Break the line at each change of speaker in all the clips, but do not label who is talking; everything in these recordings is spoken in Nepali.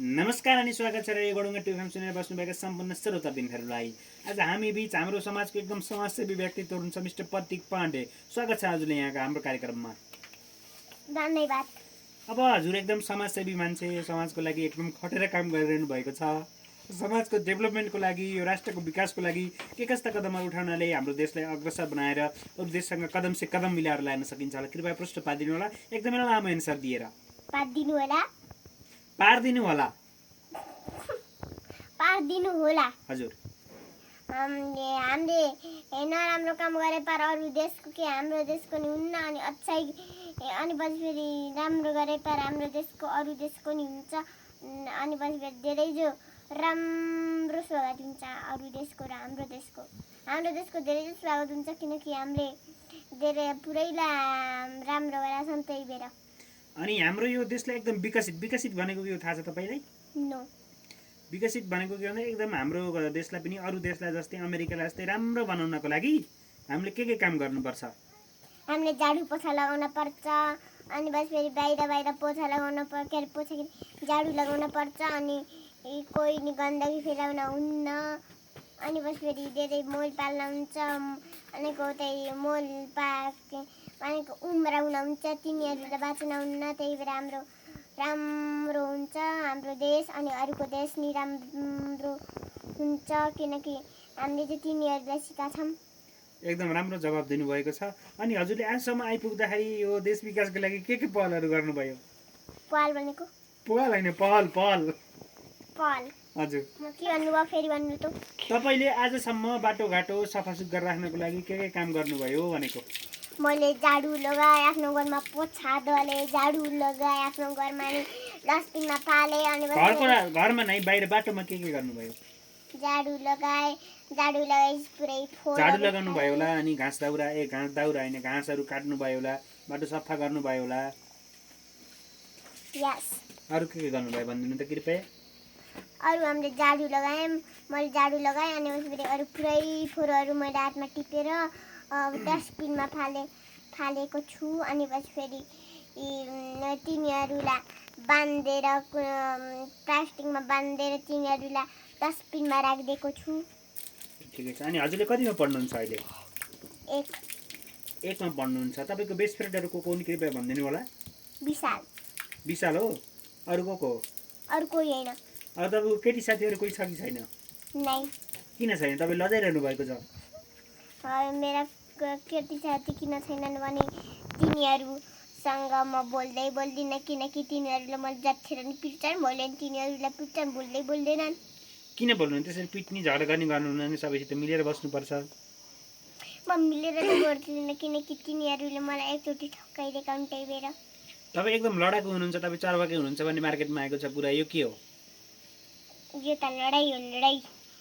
नमस्कार अनि स्वागत छ रेडियो गडुङ्गा टिएफएम सुनेर बस्नुभएका सम्पूर्ण श्रोताबिनहरूलाई। आज हामी बीच हाम्रो समाजको एकदम समाजसेवी व्यक्तित्व हुनुहुन्छ मिस्टर प्रतीक पाण्डे। स्वागत छ हजुरले यहाँको हाम्रो कार्यक्रममा।
धन्यवाद।
अब हजुर एकदम समाजसेवी मान्छे, समाजको लागि एकदम खटेर काम गरिरहनु भएको छ। समाजको डेभलपमेन्टको लागि, यो राष्ट्रको विकासको लागि के कस्ता कदमहरू उठाउनाले हाम्रो देशलाई अग्रसर बनाएर अरू देशसँग कदम से कदम मिलाएर लान सकिन्छ होला, कृपया प्रश्न पारिदिनु होला, एकदमै लामो एन्सर दिएर।
पारिदिनु होला।
हजुर।
हामीले नराम्रो काम गरे पर अरू देशको के हाम्रो देशको नि हुन्न, अनि अच्छै अनि पछि फेरि राम्रो गरे पर हाम्रो देशको अरू देशको नि हुन्छ, अनि पछि फेरि धेरै जो राम्रो स्वागत हुन्छ अरू देशको र हाम्रो देशको धेरै जो स्वागत हुन्छ, किनकि हामीले धेरै पुरैलाई राम्रो गरेका छौँ। त्यही भएर
अनि हाम्रो यो देशलाई एकदम विकसित भनेको के हो थाहा छ तपाईँलाई?
नो।
विकसित भनेको के भन्दा एकदम हाम्रो देशलाई पनि अरू देशलाई जस्तै अमेरिकालाई जस्तै राम्रो बनाउनको लागि हामीले के काम गर्नुपर्छ?
हामीले झाडु पोछा लगाउन पर्छ, अनि बस फेरि बाहिर पोछा लगाउन पर्छ, झाडु लगाउन पर्छ, अनि कोही नि गन्दगी फैलाउन हुन्न, अनि बस फेरि धेरै मोल पाल्न हुन्छ, अनि त्यही मोल पानीको उम्राउन हुन्छ, तिनीहरूलाई बाँच्न हुन्न। त्यही भएर हाम्रो राम्रो हुन्छ हाम्रो देश, अनि अरूको देश नि राम्रो हुन्छ, किनकि हामीले चाहिँ तिनीहरूलाई सिकाछौँ।
एकदम राम्रो जवाब दिनुभएको छ। अनि हजुरले आजसम्म आइपुग्दाखेरि यो देश विकासको लागि के पहलहरू गर्नुभयो?
पहल भनेको
पहल होइन, पहल। हजुर,
के भन्नुभयो फेरि भन्नु त।
तपाईँले आजसम्म बाटोघाटो सफासुग्घर राख्नको लागि के काम गर्नुभयो भनेको?
मैले झाडु लगाएँ, आफ्नो घरमा पोछा धोले, झाडु लगाएँ, आफ्नो घरमा नि डस्टबिनमा फाले, अनि
घरमा नै बाहिर बाटोमा के गर्नुभयो?
झाडु लगाएँ पुरै फोहोर
झाडु लगाउनु भयो होला, अनि घाँस दाउरा होइन घाँसहरू काट्नु भयो होला, बाटो सफा गर्नुभयो होला।
यस।
अरू के गर्नुभयो भनिदिनु त कृपया।
अरू हामीले मैले झाडु लगाएँ, अनि फेरि अरू पुरै फोहोरहरू मैले हातमा टिपेर डस्टबिनमा फालेको छु, अनि पछि फेरि तिनीहरूलाई बाँधेर प्लास्टिकमा बाँधेर तिनीहरूलाई डस्टबिनमा राखिदिएको छु।
ठिकै छ। अनि हजुरले कतिमा पढ्नुहुन्छ अहिले? एकमा पढ्नुहुन्छ। तपाईँको बेस्ट फ्रेन्डहरू को हुन् कृपया भनिदिनु होला। विशाल हो। अरू को हो?
अरू कोही होइन।
अरू तपाईँको केटी साथीहरू कोही छ कि छैन?
नै। किन
छैन? तपाईँ लजाइरहनु भएको छ।
मेरा केटी साथी किन छैनन् भने तिनीहरूसँग म बोल्दिनँ, किनकि तिनीहरूले मलाई जत्थेर नि पिट्छन्, मैले तिनीहरूलाई पिट्छन्, बोल्दैनन्।
किन बोल्नु? त्यसरी पिट्ने झगडा गर्ने गर्नुहुन्न, सबैसित मिलेर बस्नुपर्छ।
म मिलेर त गर्दिनँ, किनकि तिनीहरूले मलाई एकचोटि ठक्काइदिएका हुन्। त्यही भएर
तपाईँ एकदम लडाकु हुनुहुन्छ, तपाईँ चरवाके हुनुहुन्छ भन्ने मार्केटमा आएको छ कुरा, यो के हो?
यो त लडाइ हो।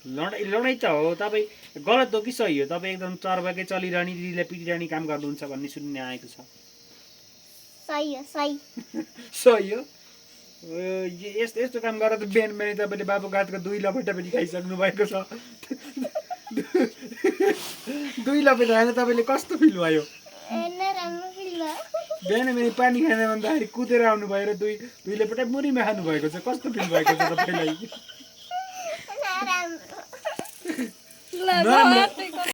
लडाइ त हो। तपाईँ गलत हो कि सही हो? तपाईँ एकदम चरवाके चलिरहने, दिदीलाई पिटिरहने काम गर्नुहुन्छ भन्ने सुन्ने आएको छ। सही हो। यस्तो काम गरेर त बिहान तपाईँले बाबुघाटको 2 लपेटा पनि खाइसक्नु भएको छ। 2 लपेटा खाएर तपाईँले कस्तो फिल भयो? बिहान पानी खान भन्दाखेरि कुदेर आउनुभयो र 2 लपेटा मुरीमा खानुभएको छ, कस्तो फिल भएको छ तपाईँलाई?